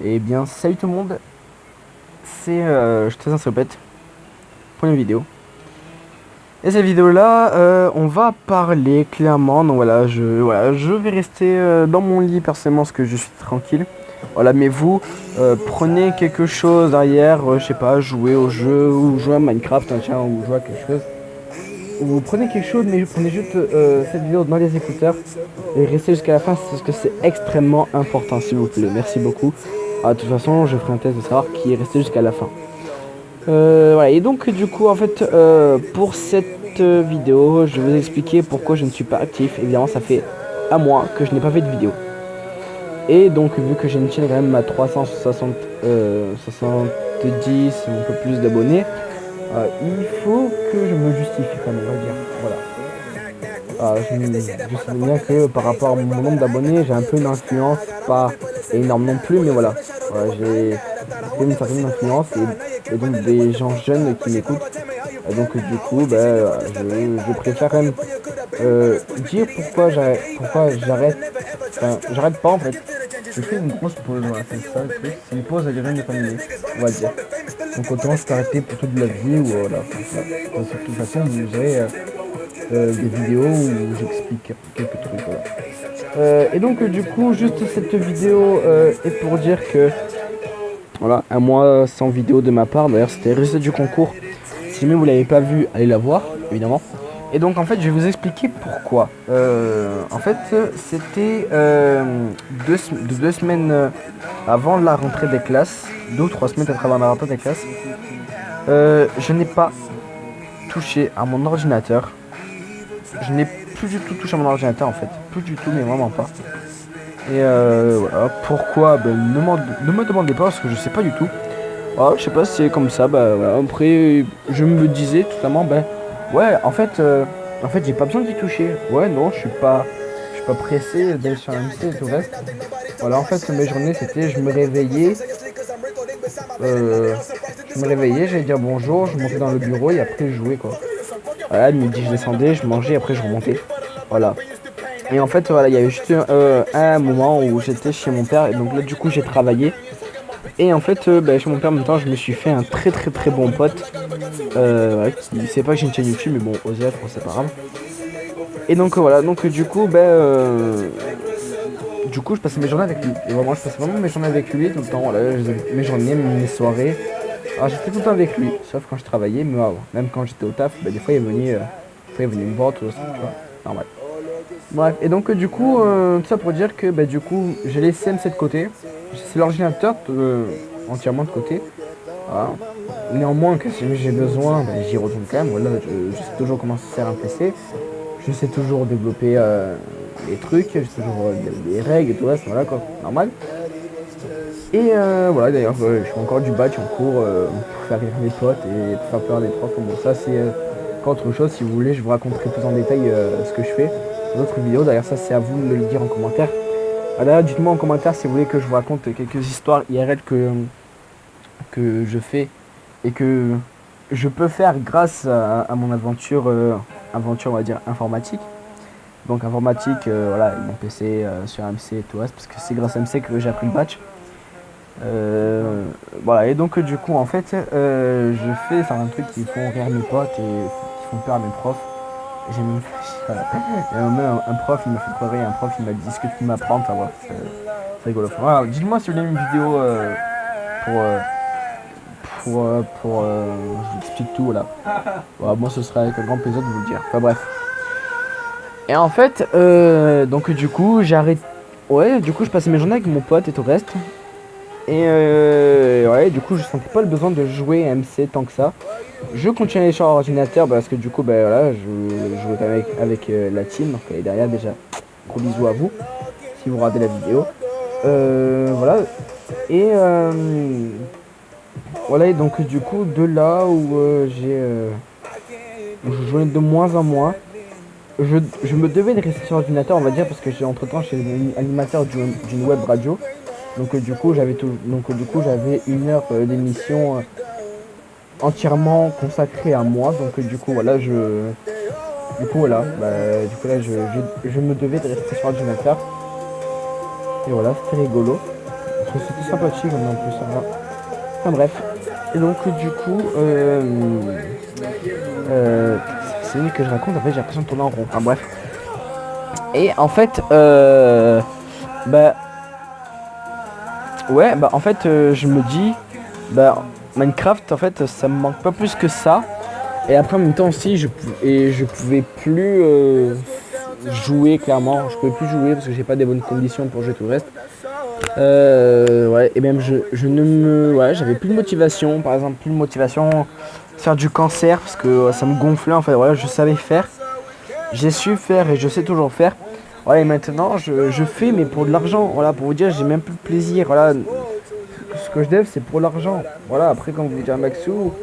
Eh bien, salut tout le monde, c'est je te Insopète pour une vidéo. Et cette vidéo-là, on va parler clairement. Donc voilà, je vais rester dans mon lit personnellement parce que je suis tranquille. Voilà, mais vous, prenez quelque chose derrière, je sais pas, jouer au jeu ou jouer à Minecraft, hein, tiens, ou jouer à quelque chose. Vous prenez quelque chose, mais prenez juste cette vidéo dans les écouteurs et restez jusqu'à la fin parce que c'est extrêmement important, s'il vous plaît. Merci beaucoup. Ah, de toute façon, je ferai un test de savoir qui est resté jusqu'à la fin. Voilà, et donc du coup, en fait, pour cette vidéo, je vais vous expliquer pourquoi je ne suis pas actif. Évidemment, ça fait un mois que je n'ai pas fait de vidéo. Et donc, vu que j'ai une chaîne quand même à 360, 70 ou un peu plus d'abonnés, il faut que je me justifie quand même, on va dire. Voilà. Je sais bien que par rapport à mon nombre d'abonnés, j'ai un peu une influence, pas énorme non plus, mais voilà. Voilà, j'ai quand même une certaine influence et donc des gens jeunes qui m'écoutent. Et donc du coup, je préfère quand même dire pourquoi j'arrête. Enfin, j'arrête pas en fait. Je fais une grosse pause, voilà, c'est ça le truc. C'est une pause à durée indéterminée, on va dire. Donc autant je peux arrêter pour toute la vie ou voilà. De toute façon, vous aurez des vidéos où j'explique quelques trucs, voilà. Et donc du coup, juste cette vidéo est pour dire que voilà, un mois sans vidéo de ma part. D'ailleurs, c'était le résultat du concours. Si jamais vous l'avez pas vu, allez la voir, évidemment. Et donc en fait, je vais vous expliquer pourquoi. En fait, c'était deux semaines avant la rentrée des classes, 2 ou 3 semaines peut-être avant la rentrée des classes. Je n'ai pas touché à mon ordinateur. Je n'ai plus du tout touché à mon ordinateur en fait. Plus du tout, mais vraiment pas. Et voilà, pourquoi ne me demandez pas parce que je sais pas du tout. Voilà, je sais pas si c'est comme ça, voilà. Après, je me disais totalement, ouais, en fait, j'ai pas besoin d'y toucher. Ouais, non, je suis pas pressé d'aller sur un MC et tout le reste. Voilà, en fait, mes journées, c'était, euh, je me réveillais, j'allais dire bonjour, je montais dans le bureau et après je jouais quoi. Voilà, à midi, je descendais, je mangeais, après je remontais. Voilà. Et en fait, voilà, il y avait juste un moment où j'étais chez mon père et donc là, du coup, j'ai travaillé. Et en fait, chez mon père, en même temps, je me suis fait un très bon pote. Ouais, qui sait pas que j'ai une chaîne YouTube, mais bon, Osef, c'est pas grave. Et donc voilà, donc du coup, je passais mes journées avec lui. Et vraiment, je passais vraiment mes journées avec lui tout le temps. Voilà, mes journées, mes soirées. Alors j'étais tout le temps avec lui, sauf quand je travaillais, mais même quand j'étais au taf, des fois il venait me voir, tout ça, tu vois, normal. Bref, et donc du coup, tout ça pour dire que du coup, j'ai laissé MC de côté. C'est l'ordinateur entièrement de côté. Voilà. Néanmoins, que si j'ai besoin, j'y retourne quand même. Voilà, je sais toujours comment se sert un PC. Je sais toujours développer les trucs. Je sais toujours les règles et tout ça. Voilà quoi, normal. Et voilà, d'ailleurs, je fais encore du batch en cours pour faire rire mes potes et pour faire peur des profs. Bon, ça c'est encore autre chose. Si vous voulez, je vous raconterai plus en détail ce que je fais dans d'autres vidéos. D'ailleurs, ça c'est à vous de me le dire en commentaire. D'ailleurs, dites-moi en commentaire si vous voulez que je vous raconte quelques histoires IRL que je fais et que je peux faire grâce à mon aventure on va dire informatique. Donc informatique, voilà, mon PC sur MC et tout ça, parce que c'est grâce à MC que j'ai appris le batch. Voilà, et donc du coup en fait je fais certains trucs qui font rire mes potes et qui font peur à mes profs. J'ai même il y a même un prof il m'a fait croire, un prof il m'a dit ce que tu m'apprends, enfin voilà, c'est rigolo. Voilà, dites-moi si vous voulez une vidéo pour je vous explique tout là. Voilà, moi ce sera avec un grand plaisir de vous le dire. Enfin bref. Et en fait, donc du coup j'arrête. Ouais, du coup je passais mes journées avec mon pote et tout le reste. Et ouais, du coup je sentais pas le besoin de jouer à MC tant que ça. Je continuais sur l'ordinateur parce que du coup voilà, je jouais quand même avec la team, donc elle est derrière déjà. Gros bisous à vous si vous regardez la vidéo. Voilà. Et voilà, et donc du coup de là où où je jouais de moins en moins. Je me devais de rester sur l'ordinateur, on va dire, parce que entre temps j'étais animateur d'une web radio. Donc du coup j'avais 1 heure d'émission entièrement consacrée à moi. Donc du coup voilà je me devais de rester sur l'ordinateur. Et voilà, c'était rigolo. trouve c'était sympathique en plus. Voilà. Enfin bref. Et donc du coup, c'est une que je raconte, en fait j'ai l'impression de tourner en rond. Enfin bref. Et en fait, bah ouais, bah en fait je me dis, bah Minecraft en fait ça me manque pas plus que ça. Et après en même temps aussi je pouvais plus jouer clairement, je pouvais plus jouer parce que j'ai pas des bonnes conditions pour jouer tout le reste. Ouais, et même ouais, j'avais plus de motivation, par exemple plus de motivation de faire du cancer parce que ça me gonflait en fait. Voilà, je savais faire, j'ai su faire et je sais toujours faire. Voilà, et maintenant je fais mais pour de l'argent. Voilà, pour vous dire, j'ai même plus de plaisir. Voilà, ce que je dev c'est pour l'argent. Voilà, après quand vous dites un Maxou,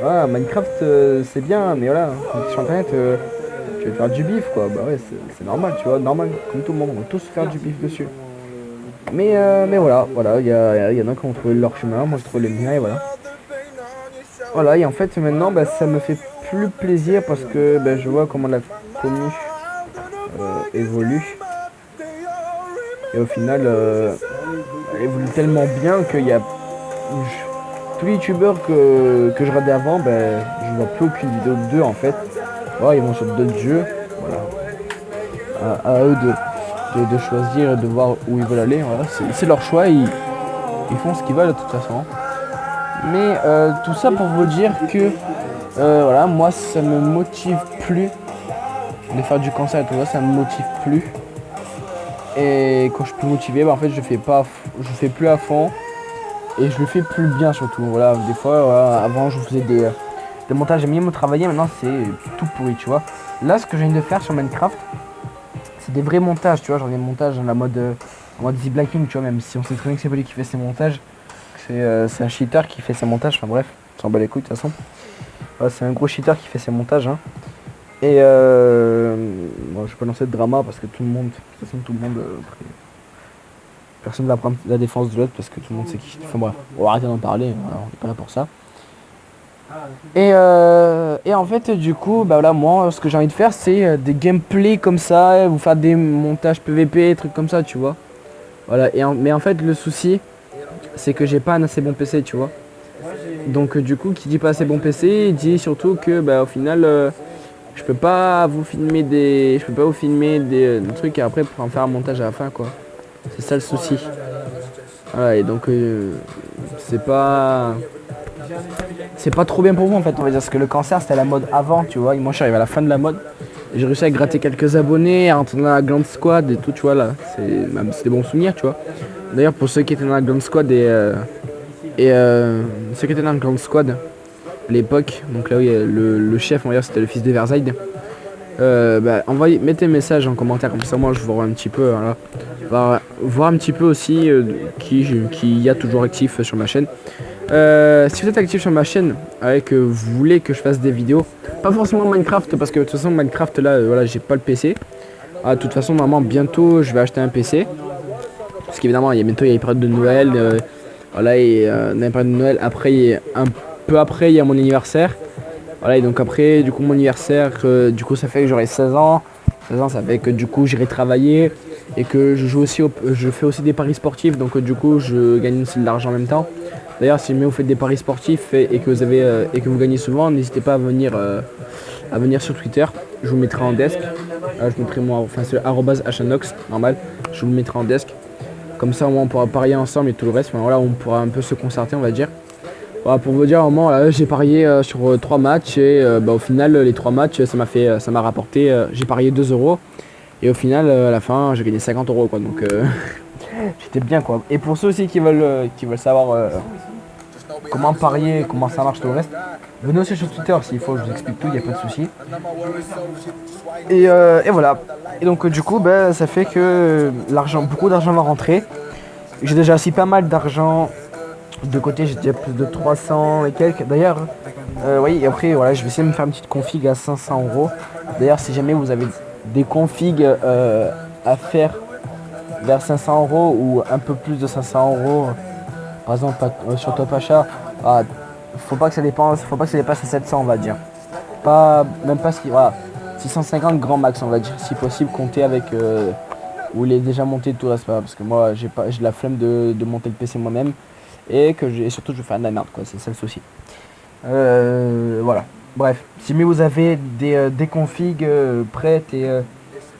voilà, Minecraft c'est bien, mais voilà, quand tu es sur internet, tu veux faire du bif quoi. Bah ouais, c'est normal, tu vois, normal, comme tout le monde, on va tous faire du bif dessus. Mais voilà, y en a qui ont trouvé leur chemin, moi je trouve le mien et voilà. Voilà, et en fait maintenant ça me fait plus plaisir parce que je vois comment la commu évolue. Et au final, elle évolue tellement bien qu'il y a tous les youtubeurs que je regardais avant, je vois plus aucune vidéo d'eux en fait. Ouais, ils vont sur d'autres jeux, voilà. À eux de choisir et de voir où ils veulent aller. Voilà. C'est leur choix, ils font ce qu'ils veulent de toute façon. Mais tout ça pour vous dire que voilà, moi ça me motive plus de faire du cancer et tout ça, ça me motive plus. Et quand je suis plus motivé, en fait je fais plus à fond et je le fais plus bien surtout. Voilà, des fois voilà, avant je faisais des montages, j'aimais me travailler, maintenant c'est tout pourri, tu vois. Là ce que je viens de faire sur Minecraft, c'est des vrais montages, tu vois, genre des montages en mode Easy Blacking, tu vois, même si on sait très bien que c'est pas lui qui fait ses montages, c'est un cheater qui fait ses montages, enfin bref, on s'en bat les couilles de toute façon. Voilà, c'est un gros cheater qui fait ses montages, hein. Et bon, je vais pas lancer de drama parce que tout le monde, de toute façon tout le monde, personne ne va prendre la défense de l'autre parce que tout le monde sait qui. Enfin bref, on va arrêter d'en parler, voilà, on n'est pas là pour ça. Et en fait du coup voilà, moi ce que j'ai envie de faire c'est des gameplays comme ça, vous faire des montages PVP, trucs comme ça, tu vois. Voilà, mais en fait le souci c'est que j'ai pas un assez bon PC, tu vois. Donc du coup qui dit pas assez bon PC dit surtout que au final je peux pas vous filmer des trucs et après pour en faire un montage à la fin quoi. C'est ça le souci. Voilà, et donc c'est pas trop bien pour vous en fait, on va dire, parce que le cancer c'était la mode avant, tu vois, et moi je suis arrivé à la fin de la mode et j'ai réussi à gratter quelques abonnés, à entrer dans la Grand Squad et tout, tu vois, là c'est des bons souvenirs, tu vois. D'ailleurs pour ceux qui étaient dans la Grand Squad ceux qui étaient dans la Grand Squad à l'époque, donc là oui, le chef on va dire c'était le fils de Versailles, mettez un message en commentaire comme ça moi je vous vois un petit peu, voilà. Voir un petit peu aussi qui y a toujours actif sur ma chaîne. Si vous êtes actif sur ma chaîne et que vous voulez que je fasse des vidéos, pas forcément Minecraft parce que de toute façon Minecraft là voilà, j'ai pas le PC. De toute façon normalement bientôt je vais acheter un PC parce qu'évidemment il y a la période de Noël, voilà, et la période de Noël après un peu après il y a mon anniversaire, voilà, et donc après du coup mon anniversaire du coup ça fait que j'aurai 16 ans, ça fait que du coup j'irai travailler et que je fais aussi des paris sportifs, donc du coup je gagne aussi de l'argent en même temps. D'ailleurs si jamais vous faites des paris sportifs et que vous gagnez souvent, n'hésitez pas à venir sur Twitter, je vous mettrai en desk, je mettrai c'est @hanox normal, je vous le mettrai en desk. Comme ça au moins on pourra parier ensemble et tout le reste, voilà, on pourra un peu se concerter on va dire. Voilà, pour vous dire, au moment j'ai parié sur 3 matchs et au final les 3 matchs ça m'a rapporté, j'ai parié 2 € et au final à la fin j'ai gagné 50 € quoi, donc j'étais bien quoi. Et pour ceux aussi qui veulent savoir comment parier, comment ça marche tout le reste, venez aussi sur Twitter s'il faut, je vous explique tout, il n'y a pas de souci. Et voilà. Et donc du coup ça fait que beaucoup d'argent va rentrer. J'ai déjà aussi pas mal d'argent de côté, j'ai déjà plus de 300 et quelques. D'ailleurs, oui, et après voilà, je vais essayer de me faire une petite config à 500 €. D'ailleurs, si jamais vous avez des configs à faire vers 500 € ou un peu plus de 500 €, par exemple sur Top Achat, faut pas que ça dépasse à 700 on va dire. Même pas voilà, 650 grand max on va dire, si possible compter avec ou il est déjà monté, tout là, c'est pas grave, parce que moi j'ai la flemme de monter le PC moi-même et surtout je vais faire de la merde quoi, c'est ça le souci. Voilà. Bref, si mais vous avez des configs prêtes et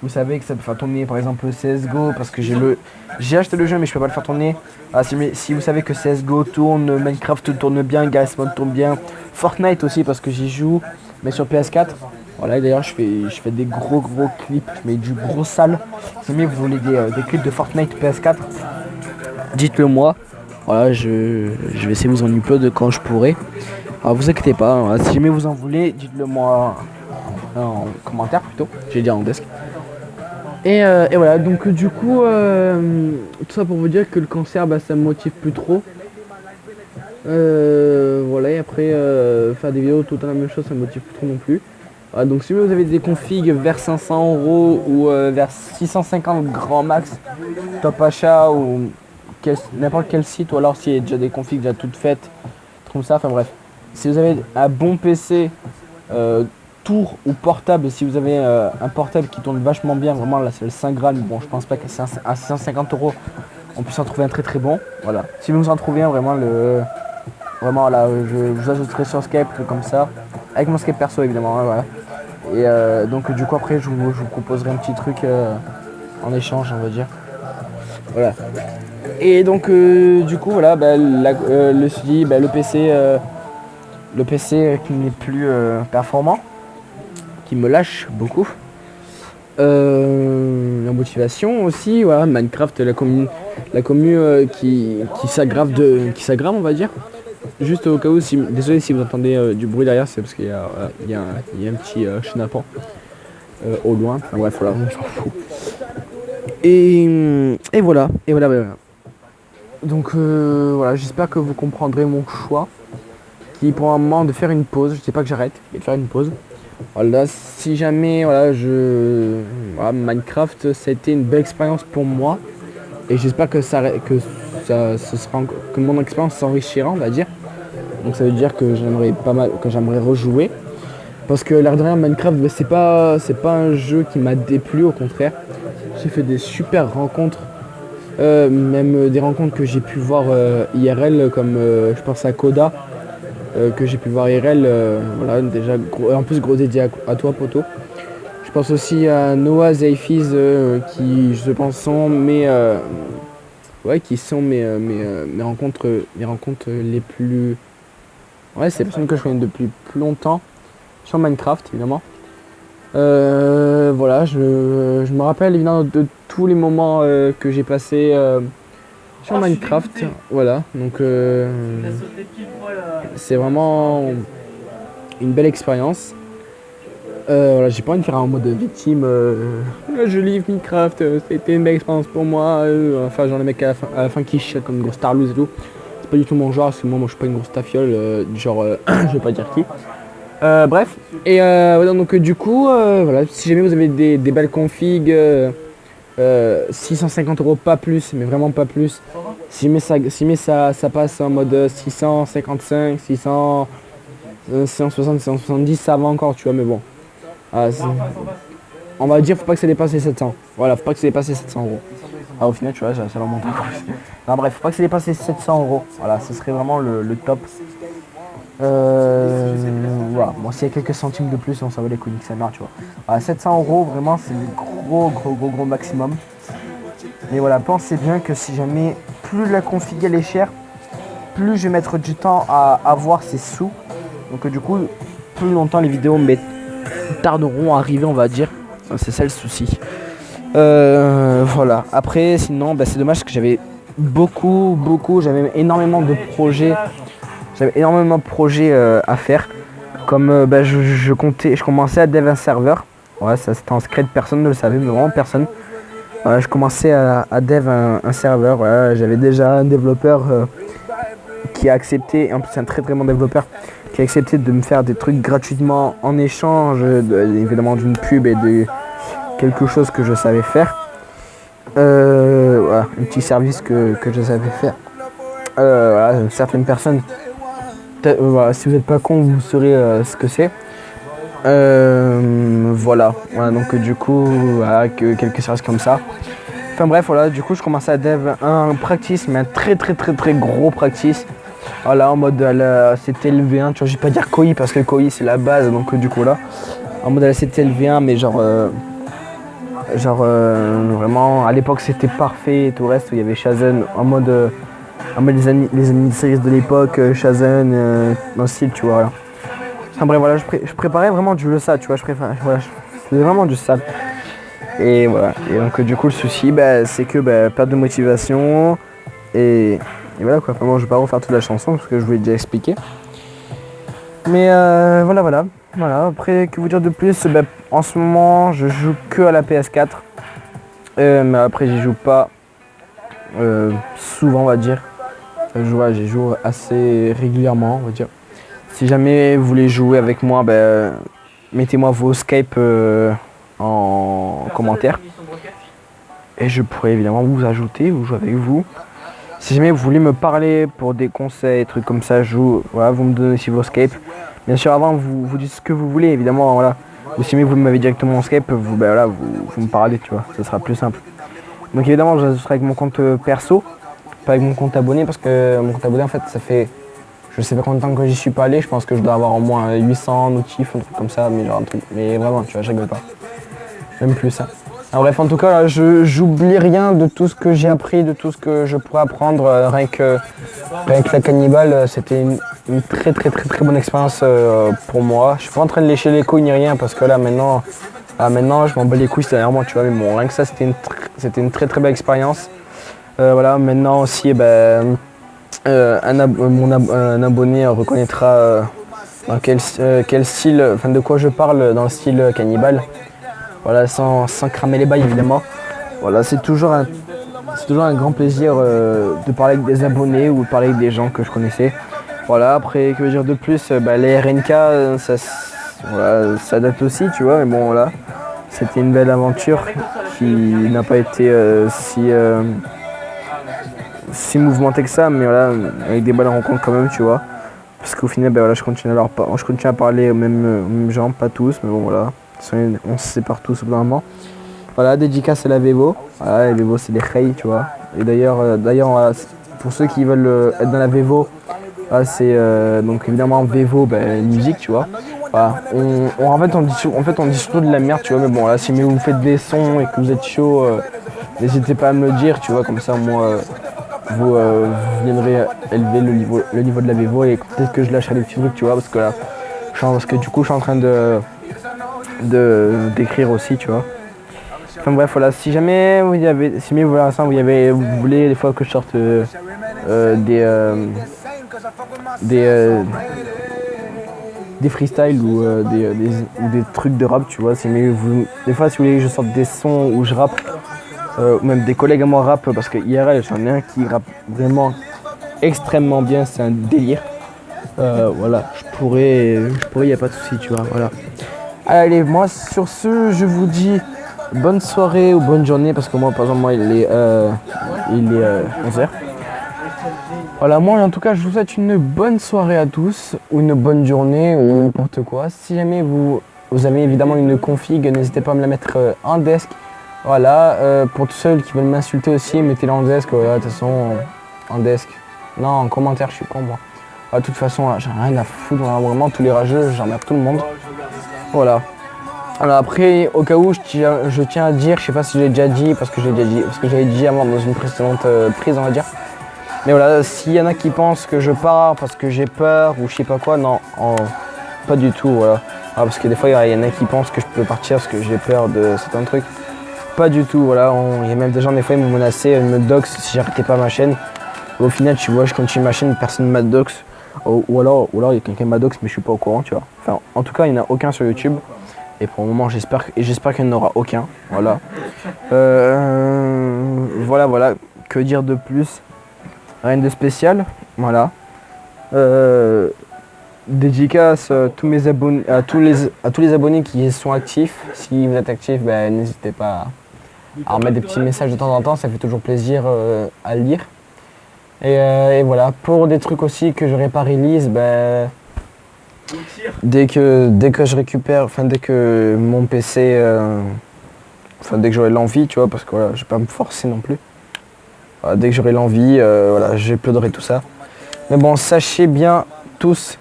vous savez que ça peut faire tourner par exemple CSGO parce que j'ai acheté le jeu mais je peux pas le faire tourner. Ah, si vous savez que CSGO tourne, Minecraft tourne bien, Garry's Mod tourne bien, Fortnite aussi parce que j'y joue, mais sur PS4. Voilà, et d'ailleurs je fais des gros clips, je mets du gros sale. Si jamais vous voulez des clips de Fortnite PS4, dites-le moi. Voilà, je vais essayer de vous en upload quand je pourrai. Alors vous inquiétez pas, hein, si jamais vous en voulez, dites-le moi en commentaire plutôt, j'ai dit en desk. Et voilà, donc du coup, tout ça pour vous dire que le cancer, bah, ça me motive plus trop. Voilà, et après, faire des vidéos tout le temps la même chose, ça me motive plus trop non plus. Voilà, donc si vous avez des configs vers 500€ ou vers 650 grand max, top achat ou n'importe quel site, ou alors s'il y a déjà des configs déjà toutes faites, comme ça, enfin bref. Si vous avez un bon PC, tour ou portable, si vous avez un portable qui tourne vachement bien, vraiment là c'est le Saint Graal, bon je pense pas que c'est à 650€ on puisse en trouver un très bon, voilà. Si vous en trouvez un, vraiment là, je vous ajouterai sur Skype comme ça, avec mon Skype perso évidemment, hein, voilà. Et donc du coup après je vous proposerai un petit truc en échange on va dire. Voilà. Et donc du coup voilà, bah, le PC qui n'est plus performant, qui me lâche beaucoup. La motivation aussi, voilà, Minecraft, la commu qui s'aggrave on va dire. Juste au cas où, désolé si vous entendez du bruit derrière, c'est parce qu'il y a un petit chenapan au loin. Enfin, bref, voilà, on s'en fout. Et voilà. Donc voilà, j'espère que vous comprendrez mon choix, qui pour un moment de faire une pause. Je sais pas que j'arrête, mais de faire une pause. Voilà, si jamais voilà, Minecraft, ça a été une belle expérience pour moi, et j'espère que que mon expérience s'enrichira, on va dire. Donc ça veut dire que j'aimerais rejouer, parce que l'air de rien, Minecraft, bah, c'est pas un jeu qui m'a déplu, au contraire. J'ai fait des super rencontres, même des rencontres que j'ai pu voir IRL, comme je pense à Koda. Que j'ai pu voir IRL, voilà, déjà en plus gros dédié à toi poto. Je pense aussi à Noah Zayfiz qui je pense sont mes rencontres les plus, ouais, c'est les personnes que je connais depuis plus longtemps sur Minecraft évidemment. Voilà, je me rappelle évidemment de tous les moments que j'ai passé sur Minecraft, voilà, donc c'est vraiment une belle expérience. Voilà, j'ai pas envie de faire un mode victime, je livre Minecraft, c'était une belle expérience pour moi, enfin genre les mecs à la fin qui chialent comme une grosse starlouse et tout. C'est pas du tout mon genre, parce que moi je suis pas une grosse tafiole, genre je vais pas dire qui. Bref, et voilà, donc du coup, voilà, si jamais vous avez des belles configs, 650€ pas plus, mais vraiment pas plus. Si ça passe en mode 655, 600, 660, 670, ça va encore, tu vois, mais bon. On va dire, faut pas que ça dépasse les 700. Voilà, faut pas que ça dépasse les 700€. Ah, au final, tu vois, ça va monter encore plus. Non, bref, faut pas que ça dépasse les 700€. Voilà, ce serait vraiment le top. Voilà, bon, s'il y a quelques centimes de plus, on s'en va les couilles, ça marche, tu vois. Voilà, 700€, vraiment, c'est le gros maximum. Mais voilà, pensez bien que si jamais plus la config elle est chère, plus je vais mettre du temps à avoir ces sous. Donc du coup, plus longtemps les vidéos tarderont à arriver, on va dire. C'est ça le souci. Voilà. Après, sinon, bah, c'est dommage parce que j'avais j'avais énormément de projets. J'avais énormément de projets à faire. Comme bah, je commençais à dev un serveur. Ouais, ça c'était en secret, personne ne le savait, mais vraiment personne. Je commençais à dev un serveur. Voilà, j'avais déjà un développeur qui a accepté, en plus c'est un très bon développeur, qui a accepté de me faire des trucs gratuitement en échange évidemment d'une pub et de quelque chose que je savais faire. Voilà, un petit service que je savais faire. Voilà, certaines personnes, voilà, si vous n'êtes pas con, vous saurez ce que c'est. Voilà, donc du coup, voilà, quelques services comme ça. Enfin bref, voilà, du coup je commençais à dev un practice, mais un très gros practice. Voilà, en mode c'était LV1, tu vois, je vais pas dire KOI parce que KOI c'est la base, donc du coup là, en mode c'était LV1, mais vraiment à l'époque c'était parfait et tout le reste, il y avait Shazen en mode les mini-series de l'époque, Shazen, dans le style, tu vois. Voilà. Enfin bref, voilà, je préparais vraiment du LESA, tu vois, je faisais vraiment du sale. Et voilà, et donc du coup le souci, c'est que perte de motivation, et voilà quoi. Enfin, bon, je vais pas refaire toute la chanson parce que je vous l'ai déjà expliqué. Mais voilà. Après, que vous dire de plus, en ce moment je joue que à la PS4, mais après j'y joue pas souvent, on va dire. J'y joue assez régulièrement, on va dire. Si jamais vous voulez jouer avec moi, mettez-moi vos Skype en commentaire. Et je pourrais évidemment vous ajouter ou jouer avec vous. Si jamais vous voulez me parler pour des conseils, trucs comme ça, voilà, vous me donnez aussi vos Skype. Bien sûr, avant, vous dites ce que vous voulez, évidemment, voilà. Ou si jamais vous m'avez directement en Skype, vous me parlez, tu vois, ça sera plus simple. Donc évidemment, je serai avec mon compte perso, pas avec mon compte abonné, parce que mon compte abonné, en fait, ça fait, je sais pas combien de temps que j'y suis pas allé, je pense que je dois avoir au moins 800 notifs, un truc comme ça, mais genre un truc, mais vraiment, tu vois, je rigole pas. Même plus, hein. Alors, bref, en tout cas, là, j'oublie rien de tout ce que j'ai appris, de tout ce que je pourrais apprendre. Rien que la cannibale, c'était une très bonne expérience pour moi. Je suis pas en train de lécher les couilles ni rien parce que là maintenant je m'en bats les couilles derrière moi, tu vois. Mais bon, rien que ça, c'était une très belle expérience. Voilà, maintenant aussi, un abonné reconnaîtra dans quel style, enfin de quoi je parle dans le style cannibale. Voilà, sans cramer les bails évidemment. Voilà, c'est toujours un grand plaisir de parler avec des abonnés ou de parler avec des gens que je connaissais. Voilà, après, que dire de plus, les RNK, ça date aussi, tu vois, mais bon, voilà. C'était une belle aventure qui n'a pas été si mouvementée que ça, mais voilà, avec des belles rencontres quand même, tu vois. Parce qu'au final, voilà, je continue à parler aux mêmes gens, pas tous, mais bon, voilà. On se sépare tous au bout d'un moment. Voilà, dédicace à la Vevo. Voilà, la Vevo, c'est des Rey, tu vois. Et d'ailleurs, pour ceux qui veulent être dans la Vevo, c'est donc évidemment Vevo, musique, tu vois. Voilà. En fait, on dit surtout de la merde, tu vois. Mais bon, là, si vous faites des sons et que vous êtes chaud, n'hésitez pas à me le dire, tu vois. Comme ça, moi, vous viendrez élever le niveau de la Vevo et peut-être que je lâcherai des petits trucs, tu vois. Parce que du coup, je suis en train d'écrire aussi, tu vois. Enfin bref, voilà, si jamais vous voulez des fois que je sorte des freestyles ou des trucs de rap, tu vois, des fois si vous voulez que je sorte des sons où je rappe, ou même des collègues à moi rap, parce que IRL, j'en ai un qui rappe vraiment extrêmement bien, c'est un délire. Voilà, je pourrais, y a pas de souci, tu vois, voilà. Allez, moi sur ce, je vous dis bonne soirée ou bonne journée, parce que moi, par exemple, il est 11h. Voilà, moi en tout cas, je vous souhaite une bonne soirée à tous, ou une bonne journée, ou n'importe quoi. Si jamais vous avez évidemment une config, n'hésitez pas à me la mettre en desk. Voilà, pour tous ceux qui veulent m'insulter aussi, mettez-la en desk, voilà, de toute façon, en desk. Non, en commentaire, je suis con, moi. De toute façon, j'ai rien à foutre, vraiment, tous les rageux, j'emmerde tout le monde. Voilà. Alors après, au cas où, je tiens à dire, je sais pas si je l'ai déjà dit, parce que j'avais dit avant dans une précédente prise, on va dire. Mais voilà, s'il y en a qui pensent que je pars parce que j'ai peur ou je sais pas quoi, non, pas du tout, voilà. Parce que des fois, il y en a qui pensent que je peux partir parce que j'ai peur de certains trucs. Pas du tout, voilà. Il y a même des gens, des fois, ils me menaçaient de me dox si j'arrêtais pas ma chaîne. Au final, tu vois, je continue ma chaîne, personne ne m'a dox. Ou alors, il y a quelqu'un qui m'a dox, mais je suis pas au courant, tu vois. Enfin, en tout cas, il n'y en a aucun sur YouTube. Et pour le moment, j'espère qu'il n'y en aura aucun. Voilà. Voilà. Que dire de plus? Rien de spécial. Voilà. Dédicace à tous mes abonnés, à tous les abonnés qui sont actifs. Si vous êtes actifs, n'hésitez pas à remettre des petits messages de temps en temps. Ça fait toujours plaisir à lire. Et voilà. Pour des trucs aussi que j'aurais pas release, dès que je récupère, enfin dès que mon PC Enfin, dès que j'aurai l'envie, tu vois, parce que voilà, je vais pas me forcer non plus. Voilà, dès que j'aurai l'envie, voilà, j'uploaderai tout ça. Mais bon, sachez bien tous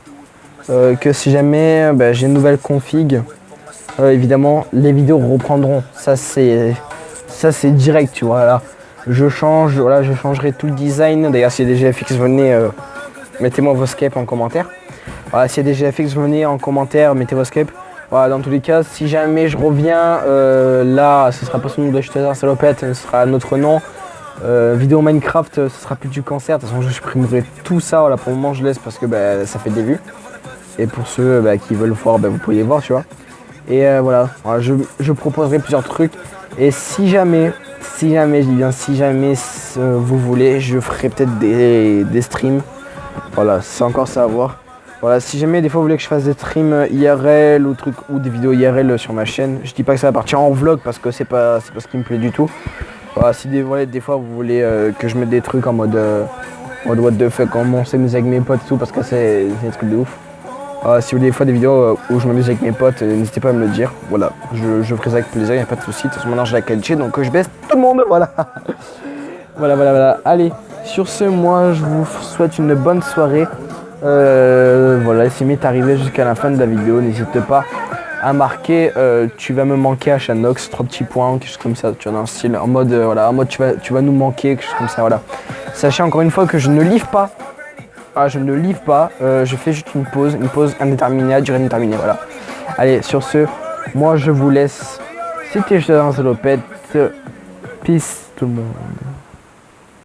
que si jamais j'ai une nouvelle config, évidemment, les vidéos reprendront. Ça, c'est direct, tu vois. Là, je change, voilà, je changerai tout le design. D'ailleurs, s'il y a des GFX, venez, mettez-moi vos scapes en commentaire. Voilà, s'il y a des GFX, venez en commentaire, mettez vos scapes. Voilà, dans tous les cas, si jamais je reviens, là, ce sera pas son nom de Jeter Salopette, ce sera notre nom. Vidéo Minecraft, ce sera plus du cancer. De toute façon, je supprimerai tout ça. Voilà, pour le moment, je laisse parce que ça fait des vues. Et pour ceux qui veulent voir, vous pouvez voir, tu vois. Et voilà, je proposerai plusieurs trucs. Et si jamais, je dis bien si jamais vous voulez, je ferai peut-être des streams. Voilà, c'est encore ça à voir. Voilà, si jamais des fois vous voulez que je fasse des streams IRL ou des vidéos IRL sur ma chaîne, je dis pas que ça va partir en vlog parce que c'est pas ce qui me plaît du tout. Voilà, si des fois vous voulez que je mette des trucs en mode what the fuck, comment on s'amuse avec mes potes et tout, parce que c'est des trucs de ouf. Si vous voulez des fois des vidéos où je m'amuse avec mes potes, n'hésitez pas à me le dire. Voilà, je ferai ça avec plaisir, il n'y a pas de souci. De toute façon, maintenant j'ai la qualité, donc je baisse tout le monde, voilà. Voilà. Allez, sur ce, moi je vous souhaite une bonne soirée. Voilà, si m'est arrivé jusqu'à la fin de la vidéo, n'hésite pas à marquer tu vas me manquer à Shanox, 3 petits points, quelque chose comme ça, tu vois, dans un style en mode tu vas nous manquer, quelque chose comme ça, voilà. Sachez encore une fois que je ne livre pas. Je ne livre pas, je fais juste une pause indéterminée à durée indéterminée, voilà. Allez, sur ce, moi je vous laisse. C'était Jeter Salopette. Peace tout le monde.